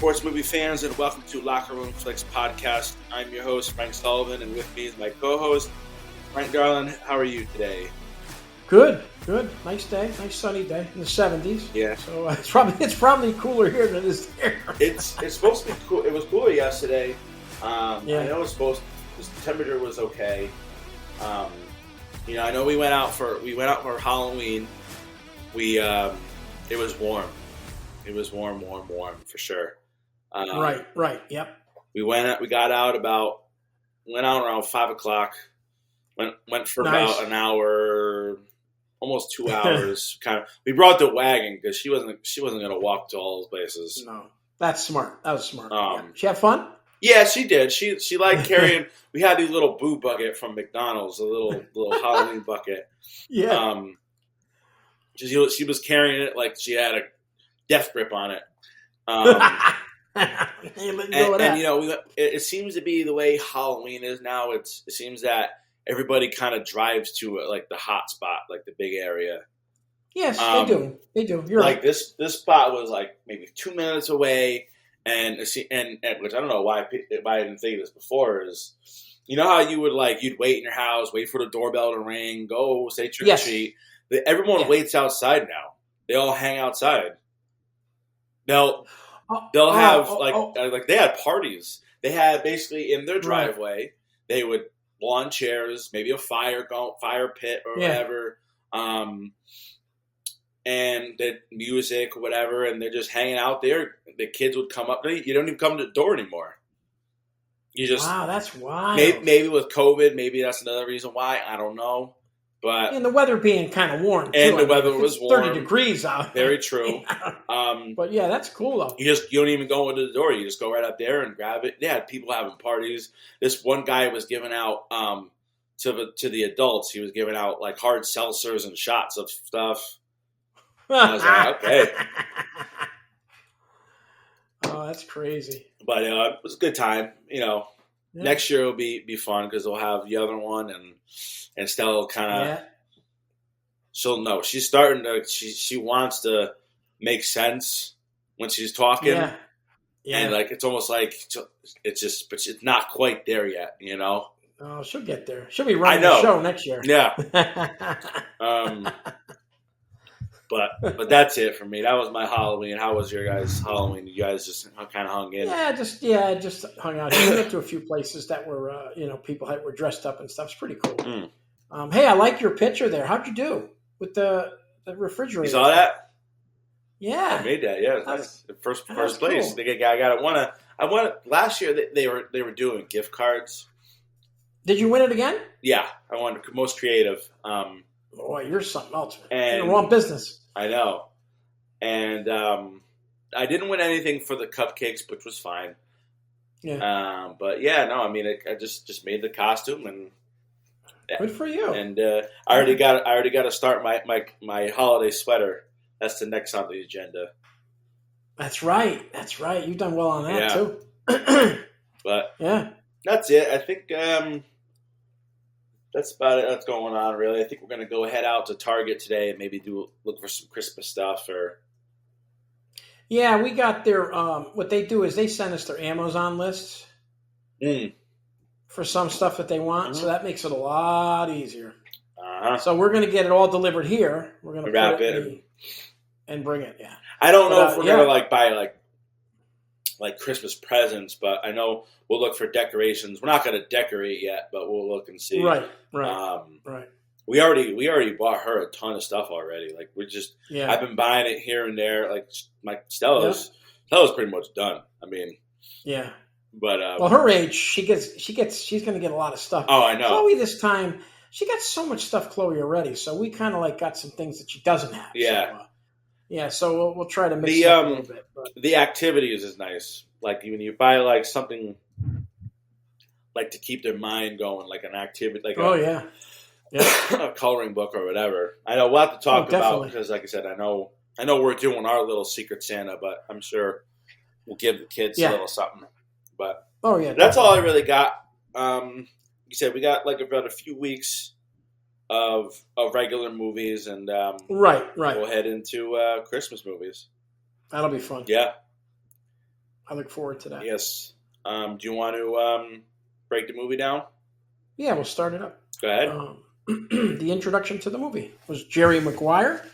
sports movie fans, and welcome to Locker Room Flicks Podcast. I'm your host, Frank Sullivan, and with me is my co-host, Frank Garland. How are you today? Good. Nice day, nice sunny day in the 70s. Yeah. So it's probably cooler here than it is there. It's supposed to be cool. It was cooler yesterday. Yeah. I know the temperature was okay. I know we went out for Halloween. It was warm. It was warm for sure. Right. Yep. We got out around 5 o'clock. Went for about an hour, almost 2 hours. We brought the wagon because she wasn't going to walk to all those places. No, that's smart. That was smart. Yeah. She have fun? Yeah, she did. She liked carrying. We had these little boo bucket from McDonald's, a little Halloween bucket. Yeah. She was carrying it like she had a death grip on it. It seems to be the way Halloween is now. It seems that everybody kind of drives to like the hot spot, like the big area. Yes, they do. You're like right. This spot was like maybe 2 minutes away, and which I don't know why I didn't think of this before is, you know how you would you'd wait in your house, wait for the doorbell to ring, go say trick or treat. Everyone waits outside now. They all hang outside. They'll have they had parties. They had basically in their driveway. They would lawn chairs, maybe a fire pit or whatever, and the music or whatever, and they're just hanging out there. The kids would come up. You don't even come to the door anymore. You just that's wild. Maybe with COVID, maybe that's another reason why. I don't know. But and the weather being kind of warm, and the weather was warm, 30 degrees out. Very true. But yeah, that's cool though. You don't even go into the door. You just go right up there and grab it. Yeah, people having parties. This one guy was giving out to the adults. He was giving out like hard seltzers and shots of stuff. I was like, okay. Oh, that's crazy. But it was a good time. Next year will be fun because we'll have the other one and Stella kind of she'll know. She's starting to she wants to make sense when she's talking. Yeah. And it's almost like it's not quite there yet, Oh, she'll get there. She'll be running the show next year. Yeah. But that's it for me. That was my Halloween. How was your guys' Halloween? You guys just kind of hung in? Just hung out. We went to a few places that were, people that were dressed up and stuff. It's pretty cool. Hey, I like your picture there. How'd you do with the refrigerator? You saw that? Yeah, I made that. Yeah, nice. First place. Cool. I got it. I won it last year. They were doing gift cards. Did you win it again? Yeah, I won most creative. Boy, you're something else. And you're in the wrong business. I know. And I didn't win anything for the cupcakes, which was fine. Yeah. But yeah, no, I mean, I just made the costume and. Good for you. And I already got to start my holiday sweater. That's the next on the agenda. That's right. You've done well on that too. But yeah, that's it. I think that's about it. That's going on really. I think we're going to go head out to Target today and maybe look for some Christmas stuff or. Yeah, we got their. What they do is they send us their Amazon lists. For some stuff that they want, so that makes it a lot easier. So we're going to get it all delivered here. We're going to wrap it and bring it. Yeah. I don't know if we're going to buy like Christmas presents, but I know we'll look for decorations. We're not going to decorate yet, but we'll look and see. Right. We already bought her a ton of stuff already. Like I've been buying it here and there. Like Stella's pretty much done. I mean, yeah. But her age, she's going to get a lot of stuff. Oh, I know. Chloe this time, she got so much stuff, Chloe, already. So we kind of got some things that she doesn't have. Yeah. So we'll try to mix it up a little bit. But. The activities is nice. Like when you buy something to keep their mind going, like an activity, like a coloring book or whatever. I know we'll have to talk about because, like I said, I know we're doing our little Secret Santa, but I'm sure we'll give the kids a little something. But that's all I really got. You said we got about a few weeks of regular movies, and right. We'll head into Christmas movies. That'll be fun. Yeah. I look forward to that. Yes. Do you want to break the movie down? Yeah, we'll start it up. Go ahead. The introduction to the movie was Jerry Maguire.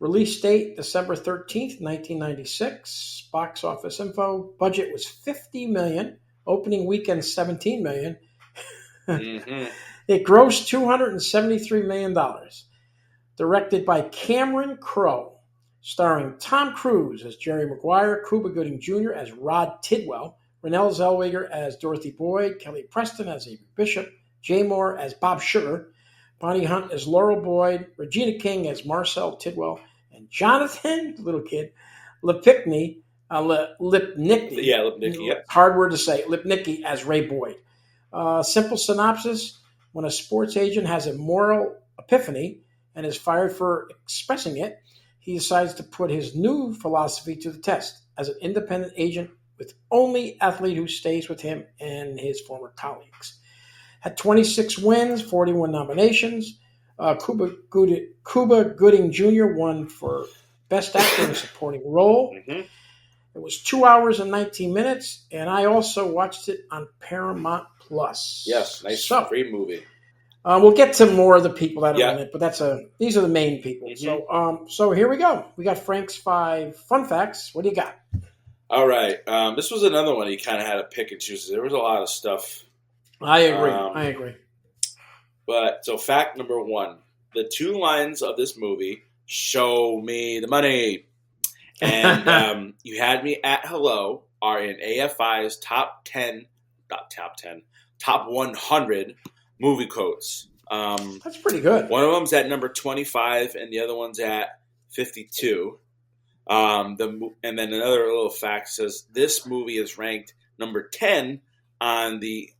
Release date December 13th, 1996. Box office info. Budget was $50 million. Opening weekend $17 million. Mm-hmm. It grossed $273 million. Directed by Cameron Crowe. Starring Tom Cruise as Jerry Maguire, Cuba Gooding Jr. as Rod Tidwell, Renée Zellweger as Dorothy Boyd, Kelly Preston as Avery Bishop, Jay Moore as Bob Sugar, Bonnie Hunt as Laurel Boyd, Regina King as Marcel Tidwell, and Jonathan, the little kid, Lipnicki, hard word to say, Lipnicki as Ray Boyd. Simple synopsis: when a sports agent has a moral epiphany and is fired for expressing it, he decides to put his new philosophy to the test as an independent agent with only athlete who stays with him and his former colleagues. Had 26 wins, 41 nominations. Cuba Gooding Jr. won for Best Actor in a Supporting Role. Mm-hmm. It was 2 hours and 19 minutes, and I also watched it on Paramount Plus. Yes, nice, great movie. We'll get to more of the people that are in it, but these are the main people. Mm-hmm. So here we go. We got Frank's 5 fun facts. What do you got? All right. This was another one he kind of had to pick and choose. There was a lot of stuff. I agree. But so fact number 1, the 2 lines of this movie: "Show me the money," and "You had me at hello" are in AFI's top 100 movie quotes. That's pretty good. One of them's at number 25, and the other one's at 52. And then another little fact says this movie is ranked number 10 on the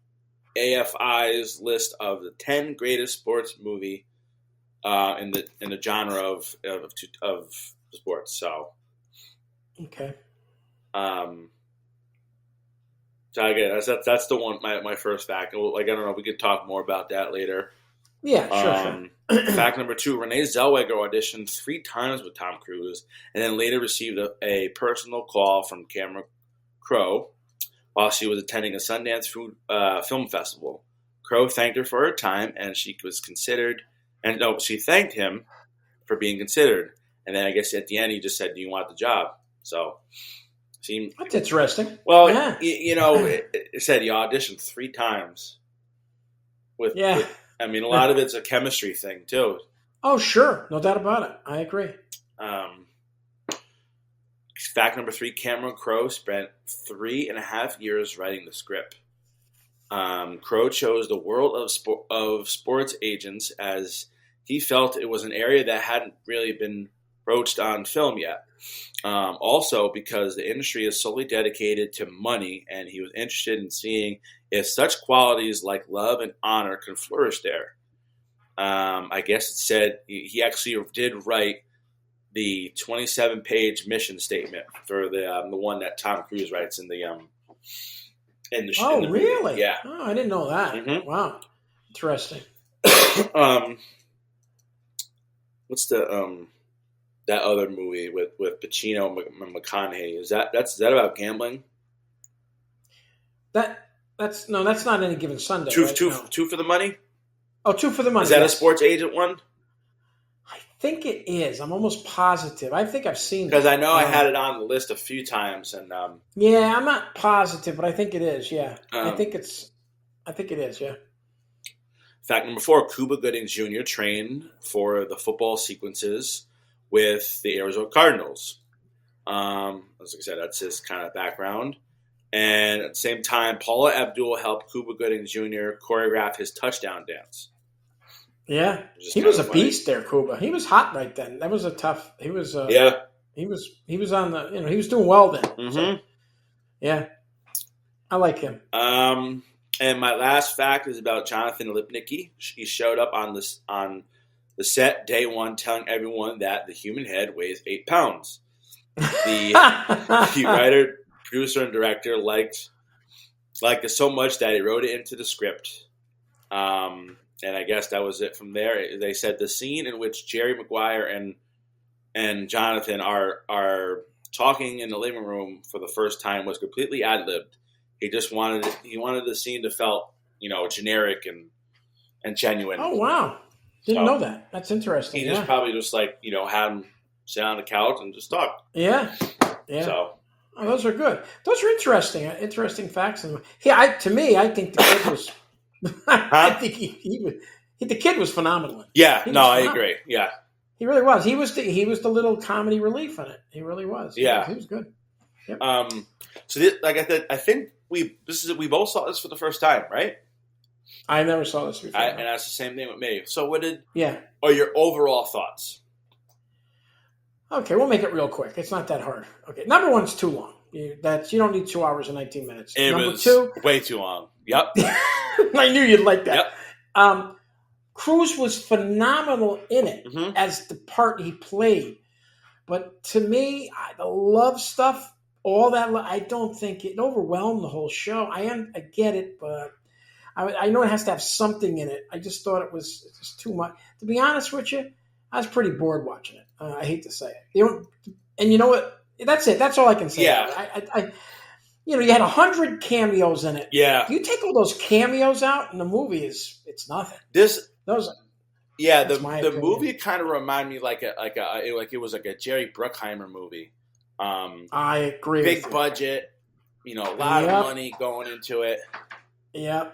AFI's list of the 10 greatest sports movie in the genre of sports. So, okay. So I guess that's the one. My first fact. I don't know. We could talk more about that later. Yeah, sure. Fact number 2: Renée Zellweger auditioned 3 times with Tom Cruise, and then later received a personal call from Cameron Crowe while she was attending a Sundance film festival. Crowe thanked her for her time, and she thanked him for being considered. And then I guess at the end he just said, "Do you want the job?" So. That's interesting. Well, yeah. It said he auditioned 3 times. A lot of it's a chemistry thing too. Oh, sure, no doubt about it. I agree. Fact number 3: Cameron Crowe spent 3.5 years writing the script. Crowe chose the world of sports agents as he felt it was an area that hadn't really been broached on film yet. Also because the industry is solely dedicated to money, and he was interested in seeing if such qualities like love and honor can flourish there. I guess it said he actually did write the 27-page mission statement for the one that Tom Cruise writes in the Oh, really? Movie. Yeah. Oh, I didn't know that. Mm-hmm. Wow, interesting. What's the that other movie with Pacino and McConaughey? Is that about gambling? That's not Any Given Sunday. Two for the Money. Oh, Two for the Money. Is that a sports agent one? I think it is. I'm almost positive. I think I've seen it. Because I know I had it on the list a few times, and yeah, I'm not positive, but I think it is. Yeah, I think it is. Yeah. Fact number 4: Cuba Gooding Jr. trained for the football sequences with the Arizona Cardinals. As I said, that's his kind of background. And at the same time, Paula Abdul helped Cuba Gooding Jr. choreograph his touchdown dance. Yeah, he was a beast there, Cuba. He was hot right then. That was a tough. He was. Yeah. He was on the. He was doing well then. Mm-hmm. So, yeah, I like him. And my last fact is about Jonathan Lipnicki. He showed up on the set day 1, telling everyone that the human head weighs 8 pounds. The writer, producer, and director liked it so much that he wrote it into the script. And I guess that was it from there. They said the scene in which Jerry Maguire and Jonathan are talking in the living room for the first time was completely ad-libbed. He just wanted the scene to felt, generic and genuine. Oh, wow. Didn't know that. That's interesting. He just probably just like, had him sit on the couch and just talk. Yeah. Yeah. So. Oh, those are good. Those are interesting facts. To me, I think the kid was. I think the kid was phenomenal. Yeah. I agree. Yeah. He really was. He was the little comedy relief in it. He really was. Yeah. He was good. Yep. So like I said, I think we both saw this for the first time, right? I never saw this before. And that's the same thing with me. So Yeah. Are your overall thoughts? Okay, we'll make it real quick. It's not that hard. Okay, number one's too long. You don't need 2 hours and 19 minutes. It number was two, way too long. Yep. I knew you'd like that. Yep. Cruise was phenomenal in it as the part he played. But to me, the love stuff, all that, I don't think it overwhelmed the whole show. I get it, but I know it has to have something in it. I just thought it was just too much. To be honest with you, I was pretty bored watching it. I hate to say it. And you know what? That's it. That's all I can say. Yeah. You had 100 cameos in it. Yeah. You take all those cameos out, and the movie it's nothing. The movie kind of reminded me like it was like a Jerry Bruckheimer movie. I agree. Big budget, a lot of money going into it. Yeah.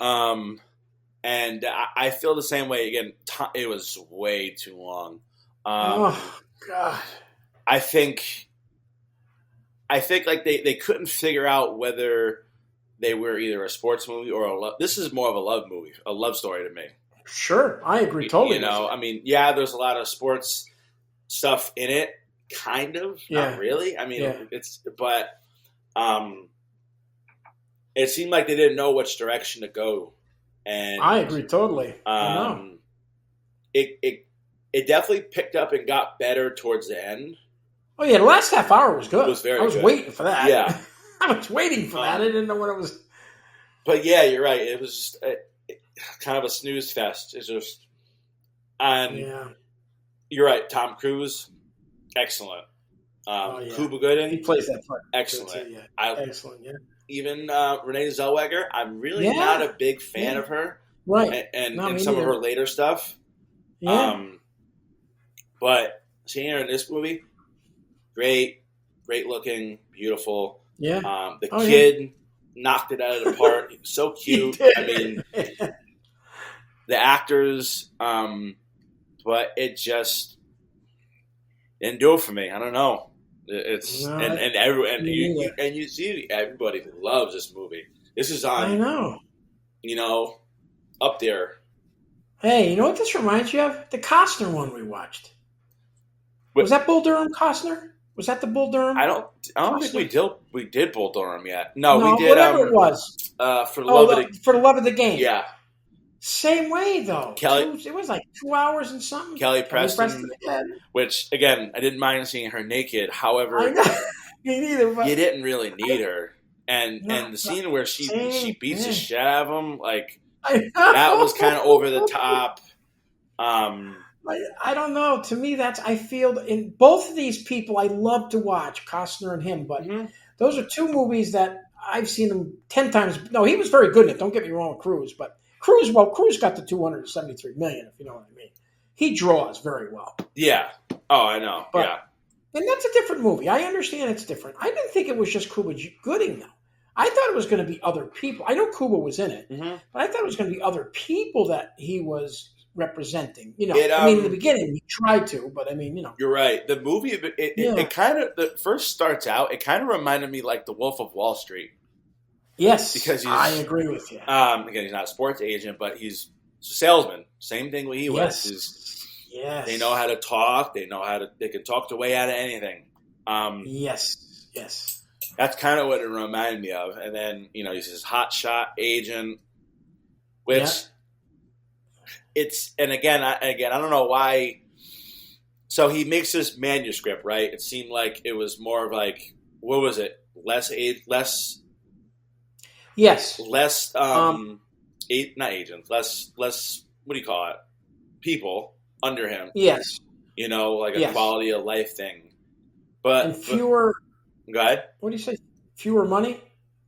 And I feel the same way. Again, it was way too long. Oh God. I think like they couldn't figure out whether they were either a sports movie or this is more of a love movie, a love story to me. Sure, I agree totally. I mean, there's a lot of sports stuff in it, kind of, not really. I mean, but it seemed like they didn't know which direction to go, and I agree totally. I know. It definitely picked up and got better towards the end. Oh yeah, the last half hour was good. It was I was good. waiting for that. Yeah, I was waiting for that. I didn't know what it was. But yeah, you're right. It was kind of a snooze fest. It's just, you're right. Tom Cruise, excellent. Cuba Gooding, he plays that part. Excellent. Too, Excellent. Yeah. Even Renee Zellweger, I'm really not a big fan of her. Right. And some of her later stuff. Yeah. But seeing her in this movie, great looking, beautiful. Yeah. The kid knocked it out of the park. He was so cute. I mean, the actors, but it just didn't do it for me. I don't know. It's you see everybody loves this movie. This is on. I know. Up there. Hey, you know what this reminds you of? The Costner one we watched. Was that Bull Durham Costner? Was that the Bull Durham? I don't think we did Bull Durham yet. No, we did. Whatever it was. For the love of the game. Yeah. Same way though. Kelly, it was like 2 hours and something. Kelly Preston again. Which again, I didn't mind seeing her naked. However, I know. Me neither. But you didn't really need her. And the scene where she beats the shit out of him, like that was kind of over the top. I don't know. To me, I feel in both of these people I love to watch, Costner and him, but those are two movies that I've seen them 10 times. No, he was very good in it. Don't get me wrong, Cruise, but Cruise got the $273 million, if you know what I mean. He draws very well. Yeah. Oh, I know. Yeah. And that's a different movie. I understand it's different. I didn't think it was just Cuba Gooding, though. I thought it was going to be other people. I know Cuba was in it, but I thought it was going to be other people that he was representing. In the beginning he tried to, but You're right. The movie, it kind of, the first starts out, it kind of reminded me like The Wolf of Wall Street. Yes, because I agree with you. Again, he's not a sports agent, but he's a salesman. Same thing what he was. Yes. They know how to talk. They can talk their way out of anything. Yes. That's kind of what it reminded me of. And then, he's this hotshot agent, which it's, and again, I don't know why. So he makes this manuscript, right? It seemed like it was more of like, what was it? Less, not agents, less, what do you call it? People under him. Yes. Like a quality of life thing. But and fewer Go ahead. What do you say? Fewer money?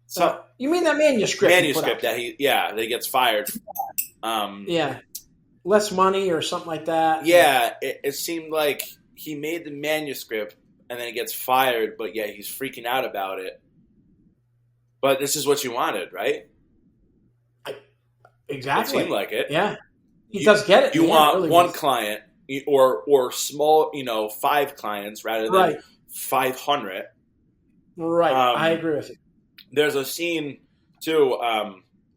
So you mean that manuscript? Manuscript that that gets fired. Yeah, less money or something like that. Yeah, it seemed like he made the manuscript and then he gets fired, but yeah, he's freaking out about it. But this is what you wanted, right? Exactly. It seemed like it. Yeah, he does get it. You want really one client or small, 5 clients rather than 500. Right, I agree with you. There's a scene too,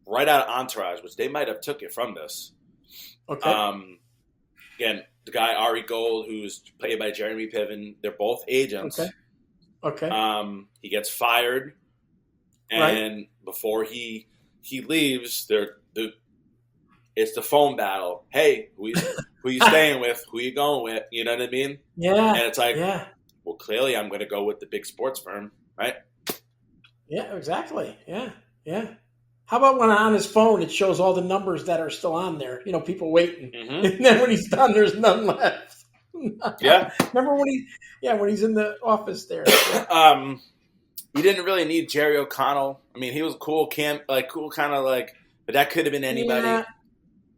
right out of Entourage, which they might have took it from this. Okay. Again, the guy Ari Gold, who's played by Jeremy Piven, they're both agents. Okay. He gets fired, and before he leaves, it's the phone battle. Hey, who you staying with? Who you going with? You know what I mean? Yeah. And it's like, well, clearly I'm going to go with the big sports firm, right? Yeah, exactly. Yeah. How about when on his phone it shows all the numbers that are still on there? People waiting, and then when he's done, there's none left. Yeah. Remember when he's in the office there? You didn't really need Jerry O'Connell. I mean, he was cool, but that could have been anybody. Yeah,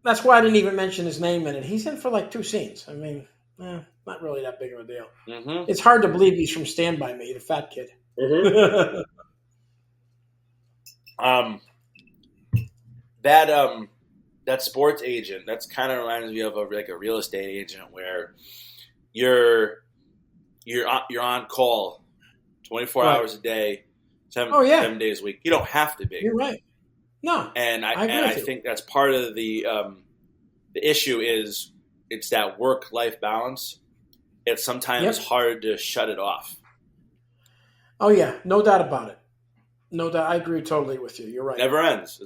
that's why I didn't even mention his name in it. He's in for like 2 scenes. I mean, not really that big of a deal. Mm-hmm. It's hard to believe he's from Stand By Me, the fat kid. Mm-hmm. That sports agent, that's kind of reminds me of a real estate agent where you're on call 24 hours a day, 7 days a week. You don't have to be. You're right. No, and I think that's part of the issue is it's that work-life balance. It's sometimes hard to shut it off. Oh yeah, no doubt about it. No doubt, I agree totally with you. You're right. It never ends.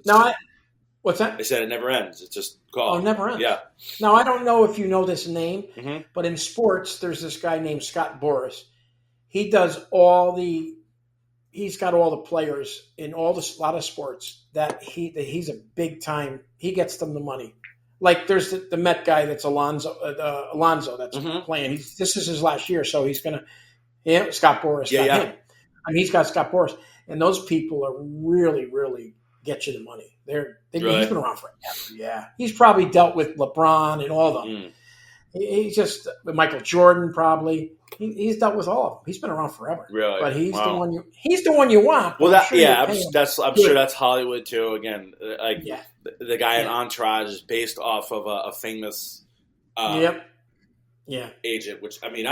What's that? I said it never ends. It's just call. Oh, it never ends. Yeah. Now I don't know if you know this name, but in sports, there's this guy named Scott Boras. He does he's got all the players in a lot of sports that he's a big time. He gets them the money. Like there's the Met guy that's Alonso that's playing. This is his last year, so he's gonna. Yeah, Scott Boras got him. I mean, he's got Scott Boras, and those people are really, really get you the money. He's been around forever. Yeah, he's probably dealt with LeBron and all of them. He's just Michael Jordan probably. He's dealt with all of them. He's been around forever. Really, but he's the one you want. Well, I'm sure that's Hollywood too. Again, the guy in Entourage is based off of a famous agent. Which I mean,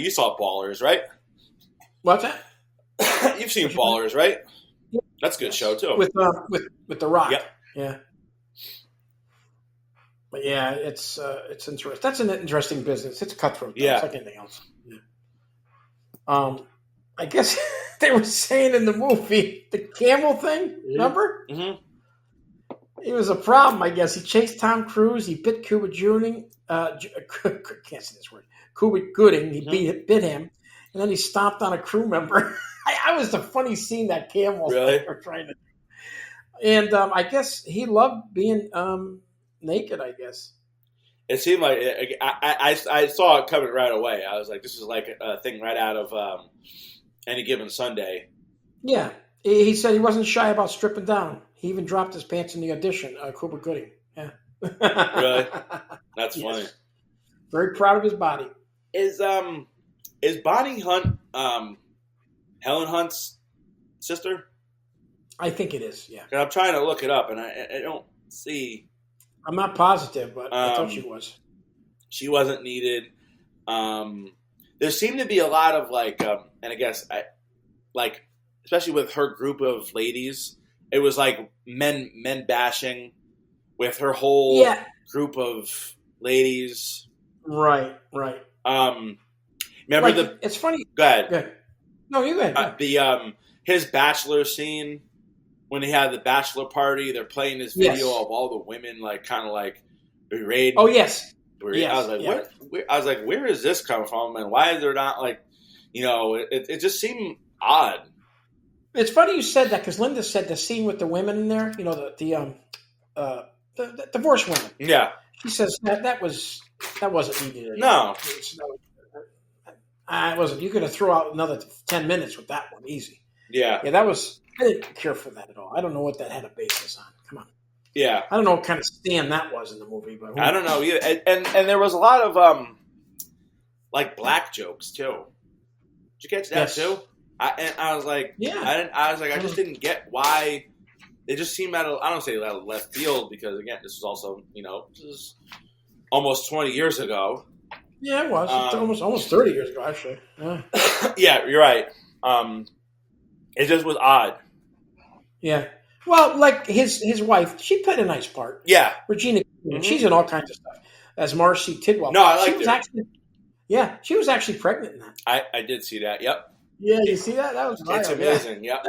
you saw Ballers, right? What's that? You've seen Ballers, right? Yeah. That's a good show too. With The Rock. Yep. Yeah. But yeah, it's interesting. That's an interesting business. It's cutthroat. Yeah. It's like anything else. Yeah. I guess they were saying in the movie the camel thing. Remember? Mm-hmm. He was a problem. I guess he chased Tom Cruise. He bit Cuba Gooding. Can't say this word. Cuba Gooding. He bit him, and then he stomped on a crew member. I was the funny scene that camel really were trying to. And I guess he loved being naked. I guess it seemed like I saw it coming right away. I was like, this is like a thing right out of Any Given Sunday. Yeah, he said he wasn't shy about stripping down. He even dropped his pants in the audition. Cuba Gooding. Yeah. Really? That's funny. Very proud of his body. Is Bonnie Hunt Helen Hunt's sister? I think it is, yeah. I'm trying to look it up, and I don't see. I'm not positive, but I thought she was. She wasn't needed. There seemed to be a lot of and I guess especially with her group of ladies, it was like men bashing with her whole group of ladies. Right. Remember it's funny. Go ahead. Go ahead. No, you go ahead. His bachelor scene when he had the bachelor party, they're playing this video of all the women berate. Oh yes. I was like, where is this coming from, and why is there not it just seemed odd. It's funny you said that because Linda said the scene with the women in there, the divorced women. Yeah. She says that wasn't needed. No. I wasn't. You could have thrown out another 10 minutes with that one, easy. Yeah. Yeah, that was. I didn't care for that at all. I don't know what that had a basis on. Come on. Yeah. I don't know what kind of stand that was in the movie, but I don't know either. And there was a lot of like black jokes too. Did you catch that too? I was like, I just didn't get why. They just seemed I don't say out of left field because again, this was also this is almost 20 years ago. Yeah, it was. It's almost 30 years ago, actually. Yeah, yeah, you're right. It just was odd. Yeah. Well, like his wife, she played a nice part. Yeah. Regina, she's in all kinds of stuff. As Marcy Tidwell. No, I liked her. Yeah, she was actually pregnant in that. I did see that, yep. Yeah, you see that? That was wild. It's amazing, yep.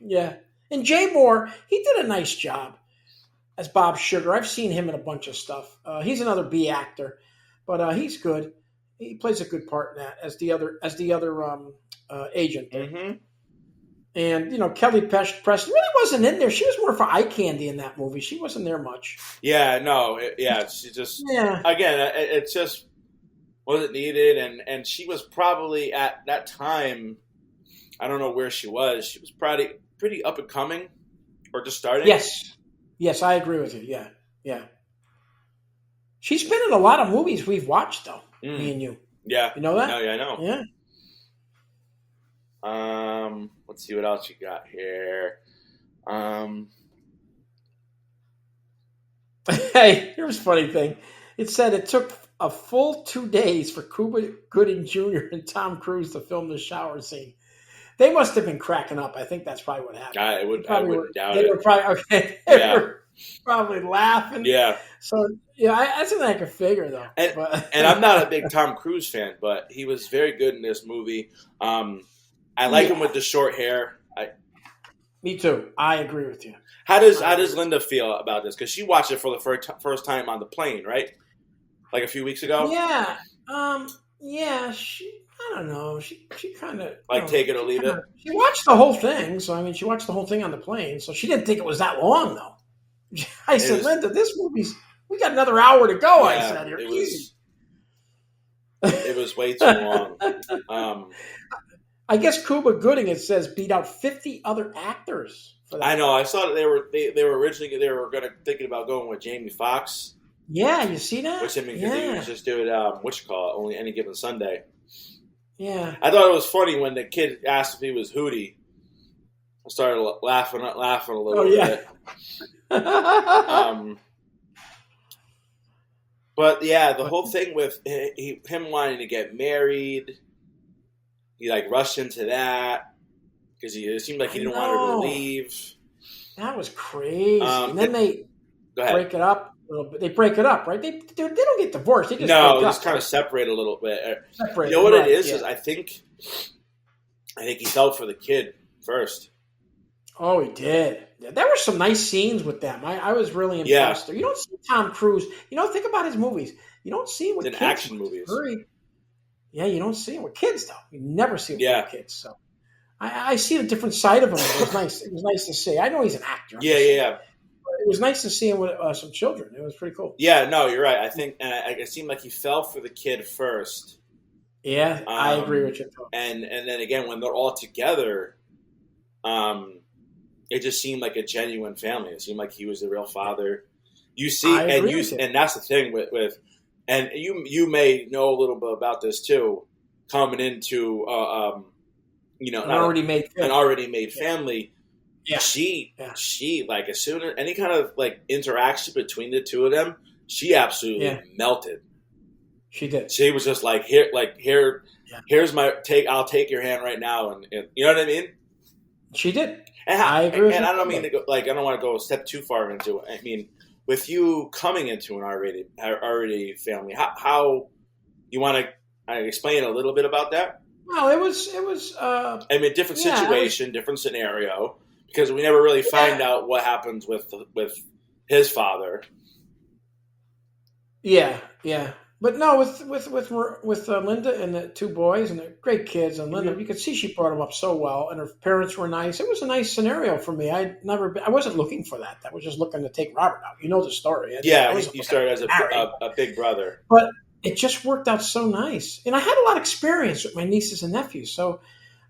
Yeah. And Jay Moore, he did a nice job as Bob Sugar. I've seen him in a bunch of stuff. He's another B actor, but he's good. He plays a good part in that as the other agent. Mm-hmm. And Kelly Preston really wasn't in there. She was more for eye candy in that movie. She wasn't there much. Yeah, no, she just again, it just wasn't needed, and she was probably at that time. I don't know where she was. She was probably pretty up and coming, or just starting. Yes, I agree with you. Yeah. She's been in a lot of movies we've watched, though. Me and you. Yeah, you know that? No, yeah, I know. Yeah. Let's see what else you got here. Hey, here's a funny thing. It said it took a full 2 days for Cuba Gooding Jr. and Tom Cruise to film the shower scene. They must have been cracking up. I think that's probably what happened. I wouldn't doubt it. They were probably They were probably laughing. Yeah. So that's something I could figure though. And I'm not a big Tom Cruise fan, but he was very good in this movie. I like him with the short hair. Me too. I agree with you. How does Linda feel about this? Because she watched it for the first time on the plane, right? Like a few weeks ago. Yeah. I don't know. She kind of take it or leave it. She watched the whole thing. So I mean, she watched the whole thing on the plane. So she didn't think it was that long though. I said, Linda, this movie's. We got another hour to go. I said, "You're easy." It was way too long. I guess Cuba Gooding, it says, beat out 50 other actors for that. I know. I saw that they were originally thinking about going with Jamie Foxx. Yeah, you see that? Which I mean, because he was just doing Only Any Given Sunday. Yeah. I thought it was funny when the kid asked if he was Hootie. I started laughing a little bit. But yeah, the whole thing with him wanting to get married. He rushed into that because it seemed like he didn't want her to leave. That was crazy. And then they break it up a little bit. They break it up, right? They don't get divorced. They just just kind of separate a little bit. You know what it is? Is I think he fell for the kid first. Oh, he did. Yeah, there were some nice scenes with them. I was really impressed. You don't see Tom Cruise. Think about his movies. You don't see him with kids. Action movies. Yeah, you don't see him with kids, though. You never see him with kids. So I see a different side of him. It was nice. It was nice to see. I know he's an actor. Yeah. It was nice to see him with some children. It was pretty cool. Yeah, no, you're right. I think it seemed like he fell for the kid first. Yeah, I agree with you. And then again, when they're all together, it just seemed like a genuine family. It seemed like he was the real father. You see, and that's the thing with. And you may know a little bit about this too, coming into an already made family. Yeah. She as soon as any kind of interaction between the two of them, she absolutely melted. She did. She was just here's my take. I'll take your hand right now, and you know what I mean. She did. And I agree. And I don't mean to go I don't want to go a step too far into it. I mean. With you coming into an R-rated family, how you want to explain a little bit about that? Well, it was. I mean, different situation, different scenario, because we never really find out what happens with his father. Yeah. But no, with Linda and the two boys and they're great kids, and Linda, you could see she brought them up so well, and her parents were nice. It was a nice scenario for me. I wasn't looking for that. I was just looking to take Robert out. You know the story. He started as a big brother. But it just worked out so nice. And I had a lot of experience with my nieces and nephews, so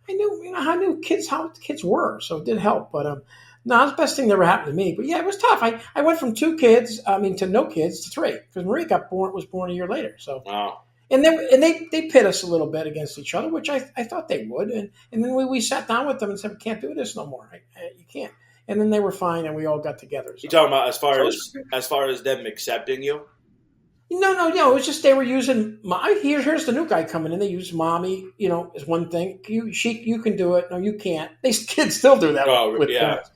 I knew kids how kids were, so it did help. But no, it's the best thing that ever happened to me. But yeah, it was tough. I went from 2 kids, to no kids, to 3 because Marie was born a year later. So Wow. And they pit us a little bit against each other, which I thought they would. And then we sat down with them and said, we can't do this no more. You can't. And then they were fine, and we all got together. So. You talking about as far as them accepting you? No. It was just they were using here's the new guy coming in. They use mommy, as one thing. You can do it. No, you can't. These kids still do that. With parents.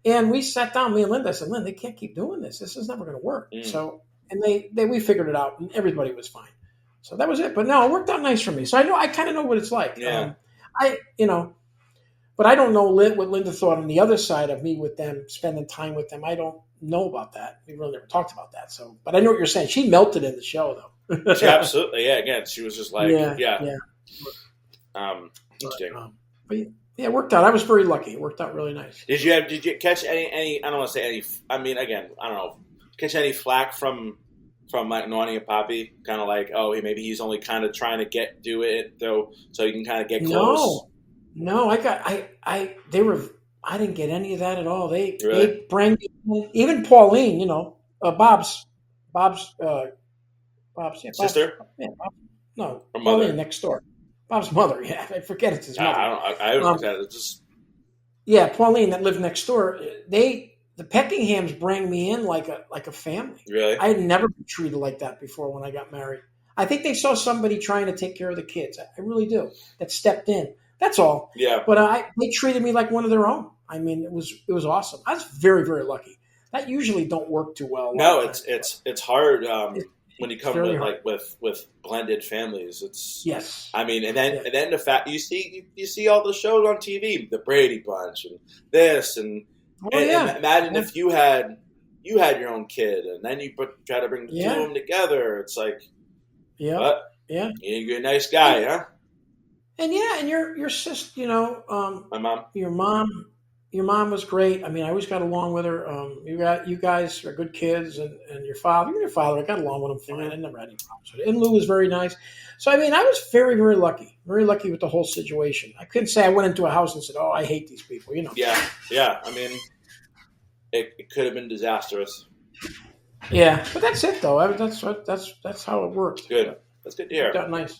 And we sat down, me and Linda. I said, Linda, they can't keep doing this. This is never going to work. So, and we figured it out, and everybody was fine. So that was it. But no, it worked out nice for me. So I kind of know what it's like. Yeah. But I don't know what Linda thought on the other side of me with them, spending time with them. I don't know about that. We really never talked about that. So, but I know what you're saying. She melted in the show, though. She absolutely, yeah. Again, she was just like, yeah. Interesting. But yeah, it worked out. I was very lucky. It worked out really nice. Did you catch any? I don't want to say any. I mean, again, I don't know. Catch any flack from like Naughty and Poppy? Kind of like, maybe he's only kind of trying to do it though, so you can kind of get close. No, I didn't get any of that at all. They bring even Pauline, Bob's sister. No, or Pauline mother next door. Bob's mother. Yeah, I forget it's his mother. I don't know. It's just Pauline that lived next door. The Peckinghams bring me in like a family. Really? I had never been treated like that before when I got married. I think they saw somebody trying to take care of the kids. I really do. That stepped in. That's all. Yeah. But they treated me like one of their own. I mean, it was awesome. I was very, very lucky. That usually don't work too well. No, it's hard when you come with blended families. It's yes. I mean, and then the fact you see all the shows on TV, the Brady Bunch and this and imagine if you had your own kid and then you try to bring the two of them together. It's like, you're a nice guy, huh? And and your sister, my mom, your mom was great. I mean, I always got along with her. You guys are good kids, and your father, I got along with him fine. I never had any problems with it. And Lou was very nice. So I mean, I was very, very lucky with the whole situation. I couldn't say I went into a house and said, "Oh, I hate these people," Yeah. I mean, it could have been disastrous. Yeah, but that's it though. That's how it worked. Good. That's good to hear. It worked out nice.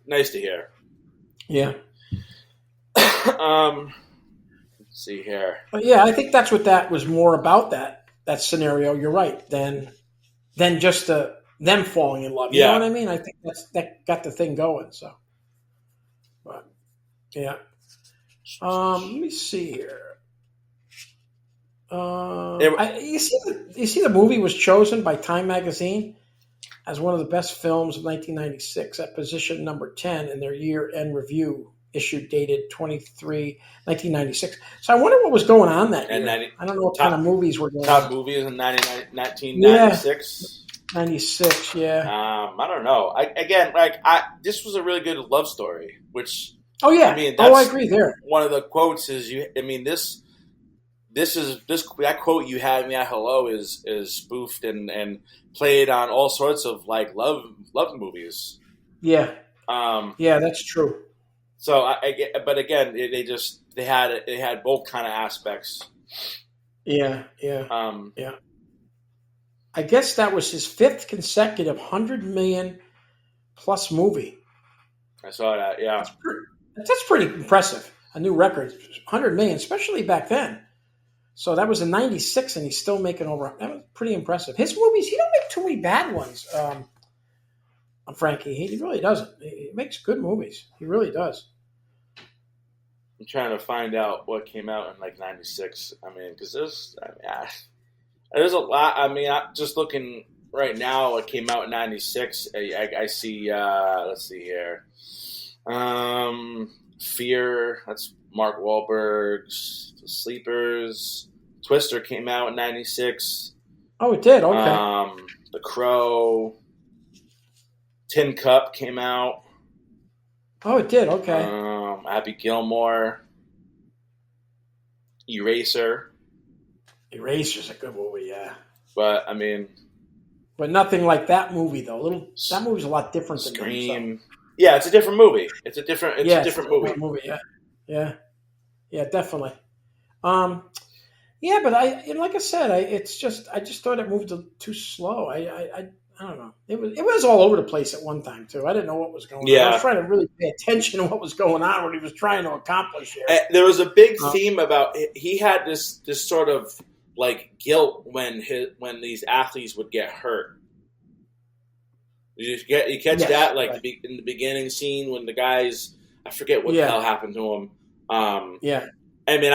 Nice to hear. Yeah. Let's see here. But yeah, I think that's what that was more about that scenario. You're right. Than just them falling in love. You know what I mean? I think that got the thing going. So, but yeah. Let me see here. You see the movie was chosen by Time Magazine as one of the best films of 1996 at position number 10 in their year-end review issue dated 1996. So I wonder what was going on that year. I don't know what kind of movies were going on. Top movies in 1996? 96, yeah. I don't know. This was a really good love story, which... Oh, yeah. I mean, I agree there. One of the quotes is, that quote you had me at hello is spoofed and played on all sorts of like love movies. Yeah. Yeah, that's true. So but again, they had both kind of aspects. Yeah. I guess that was his 5th consecutive 100 million plus movie. I saw that. Yeah. That's pretty impressive. A new record, 100 million, especially back then. So that was in 96, and he's still making over. That was pretty impressive. His movies, he don't make too many bad ones. Frankie, he really doesn't. He makes good movies. He really does. I'm trying to find out what came out in like 96. I mean, because there's a lot. I mean, I'm just looking right now. What came out in 96? I see. Let's see here. Fear. That's Mark Wahlberg's. Sleepers. Twister came out in 96. Oh, it did? Okay. The Crow. Tin Cup came out. Oh, it did? Okay. Happy Gilmore. Eraser. Eraser's a good movie, yeah. But, I mean, But nothing like that movie though. That movie's a lot different than Scream. Yeah, it's a different movie. It's a different movie. Yeah, definitely. Yeah, but like I said, I just thought it moved too slow. I don't know. It was all over the place at one time too. I didn't know what was going on. I was trying to really pay attention to what was going on, what he was trying to accomplish here. There was a big theme about he had this sort of like guilt when these athletes would get hurt. You catch that like in the beginning scene when the guys, I forget what the hell happened to him. I mean,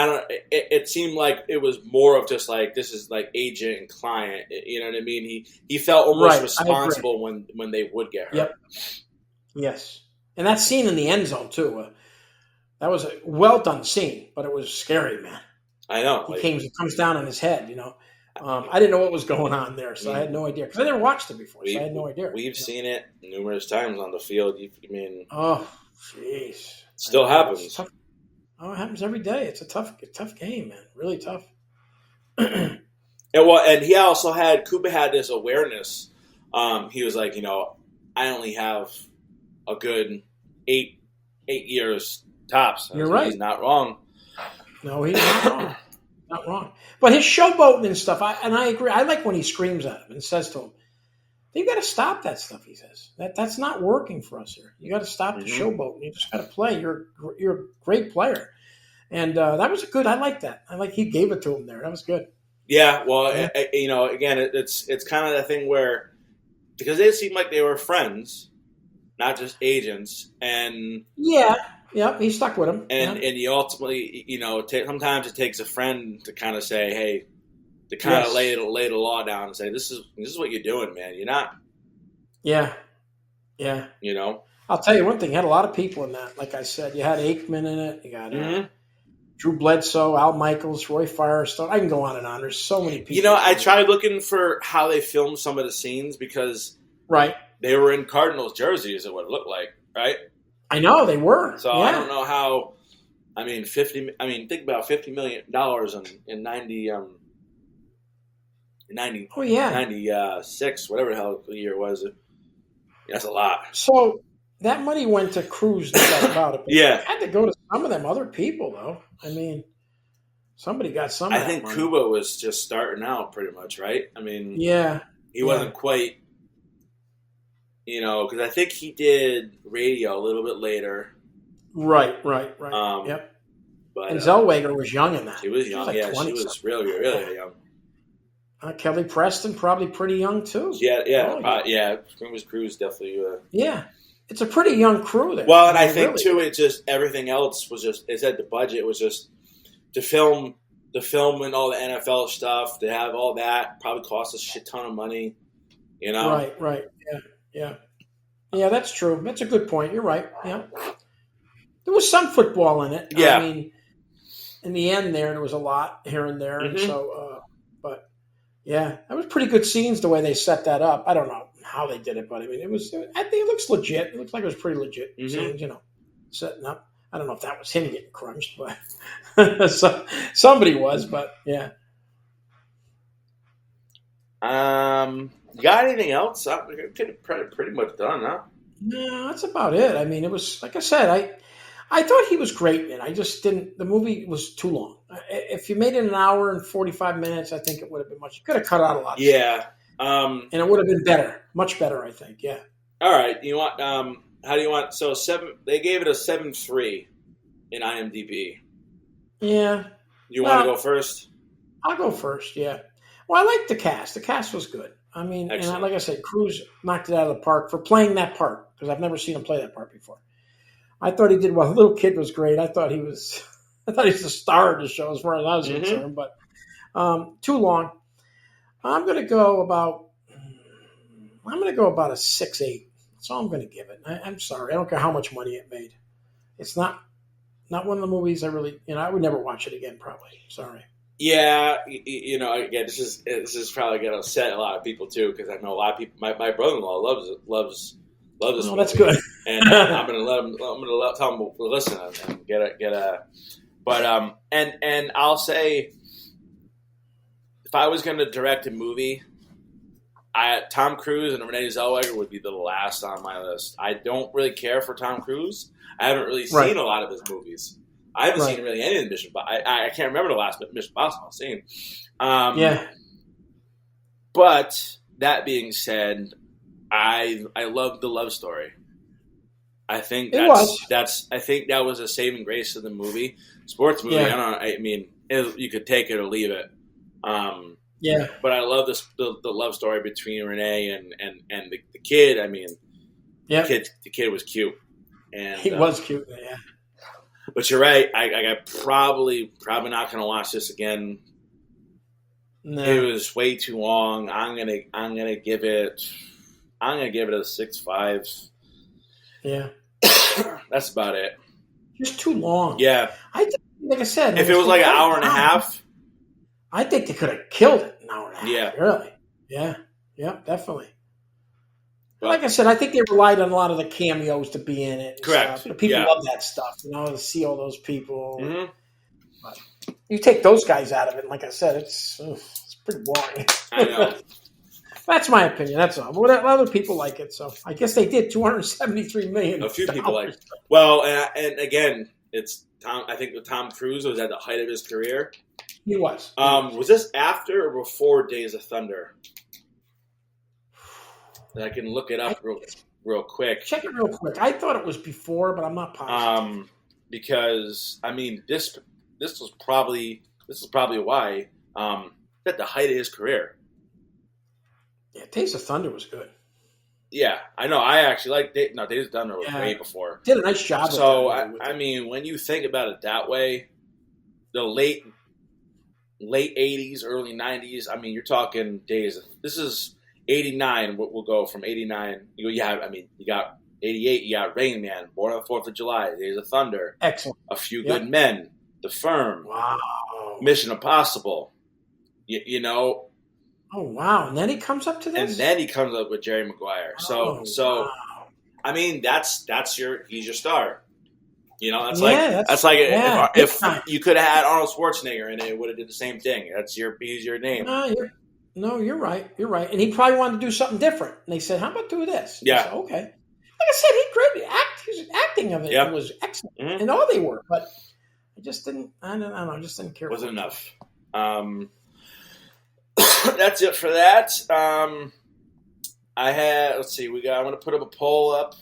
it seemed like it was more of just like this is like agent and client. You know what I mean? He felt almost responsible when they would get hurt. Yep. Yes, and that scene in the end zone too. That was a well done scene, but it was scary, man. I know. He comes down on his head. You know, I didn't know what was going on there, so I had no idea because I never watched it before. So I had no idea. We've seen it numerous times on the field. Oh, jeez, still happens. Oh, it happens every day. It's a tough game, man. Really tough. And he also Kuba had this awareness. He was like, I only have a good 8 years tops. You're right. He's not wrong. No, he's not wrong. Not wrong. But his showboating and stuff, I agree. I like when he screams at him and says to him, "You got to stop that stuff." He says that's not working for us here. You got to stop the showboating. You just got to play. You're a great player, and that was good. I like that. I like he gave it to him there. That was good. Yeah. Well, again, it's kind of the thing where because they seemed like they were friends, not just agents, and yeah, he stuck with him, and you ultimately, sometimes it takes a friend to kind of say, hey. To kind of lay the law down and say, this is what you're doing, man. You're not. Yeah. I'll tell you one thing. You had a lot of people in that. Like I said, you had Aikman in it. You got Drew Bledsoe, Al Michaels, Roy Firestone. I can go on and on. There's so many people. I tried looking for how they filmed some of the scenes because they were in Cardinals jerseys. Is what it looked like, right? I know they were. So I don't know how. I mean, think about $50 million in 90. 96, whatever the hell the year was. That's a lot. So that money went to Cruz, no doubt about it. But it had to go to some of them other people, though. I mean, somebody got some of that think money. Cuba was just starting out pretty much, right? I mean, he wasn't quite, because I think he did radio a little bit later. Right. Yep. But, and Zellweger was young in that. She was young, she was really, really young. Kelly Preston, probably pretty young too. Cruz definitely. It's a pretty young crew there. Well, and I think really, too, it's just everything else was just. It said the budget was just to film and all the NFL stuff. To have all that probably cost a shit ton of money. Right. Yeah. That's true. That's a good point. You're right. Yeah. There was some football in it. Yeah. I mean, in the end, there was a lot here and there, and so. Yeah, that was pretty good scenes the way they set that up. I don't know how they did it, but I mean, I think it looks legit. It looks like it was pretty legit scenes, setting up. I don't know if that was him getting crunched, but somebody was, but yeah. You got anything else? I'm pretty much done, huh? No, that's about it. I mean, it was, like I said, I thought he was great in it. I just didn't. The movie was too long. If you made it an hour and 45 minutes, I think it would have been much. You could have cut out a lot of stuff. And it would have been better. Much better, I think. Yeah. All right. You want? How do you want? So 7. They gave it a 7.3 in IMDb. Yeah. You want to go first? I'll go first. Yeah. Well, I liked the cast. The cast was good. I mean, and like I said, Cruz knocked it out of the park for playing that part because I've never seen him play that part before. I thought he did well. The little kid was great. I thought he was the star of the show as far as I was concerned. But too long. I'm going to go about a 6.8. That's all I'm going to give it. I'm sorry. I don't care how much money it made. It's not one of the movies I really, I would never watch it again. Probably. Sorry. Yeah, again, this is probably going to upset a lot of people too because I know a lot of people. My brother-in-law loves this movie. That's good. And I'm going to let him. I'm going to tell him to listen and get a. But and I'll say, if I was going to direct a movie, Tom Cruise and Renee Zellweger would be the last on my list. I don't really care for Tom Cruise. I haven't really seen a lot of his movies. I haven't seen really any of the Mission. I can't remember the last Mission Impossible I've seen. But that being said, I love the love story. I think I think that was a saving grace of the movie. Sports movie. I mean, you could take it or leave it. But I love the love story between Renee and the kid. I mean, the kid was cute, and he was cute. Yeah. But you're right. I probably not going to watch this again. No. It was way too long. I'm gonna give it a 6.5. Yeah. That's about it. Just too long. Yeah. I think, like I said, if it was like an hour and a half, I think they could have killed it an hour and a half. Yeah. Really. Yeah. Yeah. Definitely. But like I said, I think they relied on a lot of the cameos to be in it. Correct. People love that stuff, to see all those people. Mm-hmm. But you take those guys out of it, and like I said, it's pretty boring. I know. That's my opinion. That's all. But other people like it, so I guess they did. $273 million. A few people like it. Well, and again, it's Tom. I think with Tom Cruise was at the height of his career. He was. Was this after or before Days of Thunder? And I can look it up real quick. Check it real quick. I thought it was before, but I'm not positive. Because I mean, this was probably why at the height of his career. Yeah, Days of Thunder was good. Yeah, I know. I actually like Days of Thunder was way before. Did a nice job. So I mean, when you think about it that way, the late 80s, early 90s. I mean, you're talking days. This is 89. We'll go from 89. You got 88. You got Rain Man, Born on the 4th of July, Days of Thunder. Excellent. A Few Good Men, The Firm. Wow. Mission Impossible. You know. Oh wow! And then he comes up to this. And then he comes up with Jerry Maguire. So wow. I mean, he's your star. You know, that's if you could have had Arnold Schwarzenegger in it, it would have did the same thing. He's your name. No, you're right. You're right. And he probably wanted to do something different. And they said, "How about do this?" Yeah. Said, okay. Like I said, his acting of it was excellent, and all they were. But I just didn't. I don't know. I just didn't care. Wasn't enough. That's it for that. Let's see. I'm going to put up a poll up,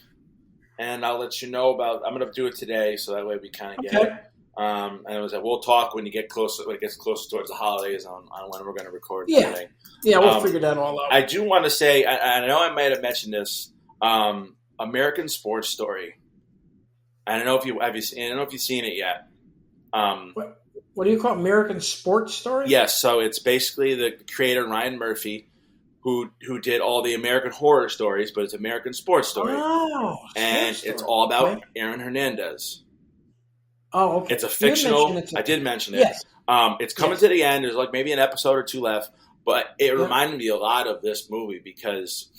and I'll let you know about. I'm going to do it today, so that way we kind of get it. And it was we'll talk when it gets closer towards the holidays on when we're going to record. Yeah, we'll figure that all out. I do want to say, I know I might have mentioned this. American Sports Story. I don't know if you've seen it yet. What do you call it? American Sports Story? Yes, so it's basically the creator Ryan Murphy who did all the American Horror Stories, but it's American Sports Story. Oh, and it's all about Aaron Hernandez. Oh, okay. It's a fictional. I did mention it. Yes. It's coming to the end. There's like maybe an episode or two left, but it reminded me a lot of this movie because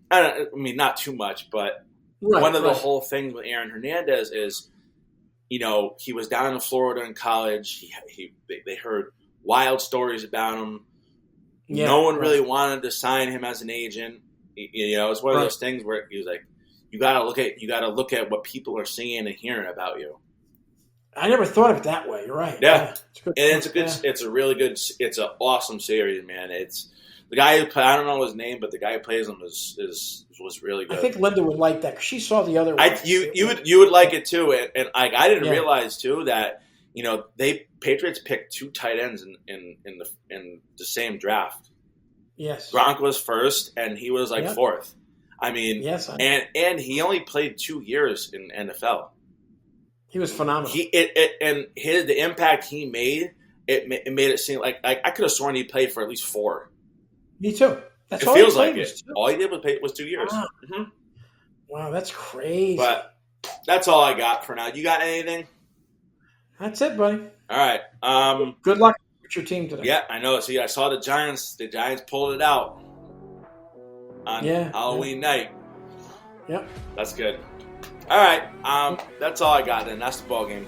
I mean not too much, but one of the whole things with Aaron Hernandez is, you know, he was down in Florida in college. They heard wild stories about him. Yeah, no one really wanted to sign him as an agent. You know, it's one of those things where he was like, "You got to look at what people are seeing and hearing about you." I never thought of it that way. You're right. Yeah, it's a really good. It's an awesome series, man. It's the guy who I don't know his name, but the guy who plays him was really good. I think Linda would like that because she saw the other one. You would like it too, and I didn't realize too that Patriots picked 2 tight ends in the same draft. Yes, Gronk was first, and he was like 4th. I mean, and he only played 2 years in NFL. He was phenomenal. The impact he made it made it seem like I could have sworn he played for at least 4. Me too. It feels like it. All he did was 2 years. Wow. Mm-hmm. Wow, that's crazy. But that's all I got for now. You got anything? That's it, buddy. All right. Good luck with your team today. Yeah, I know. See, I saw the Giants. The Giants pulled it out on Halloween night. Yep. That's good. All right. That's all I got then. That's the ball game.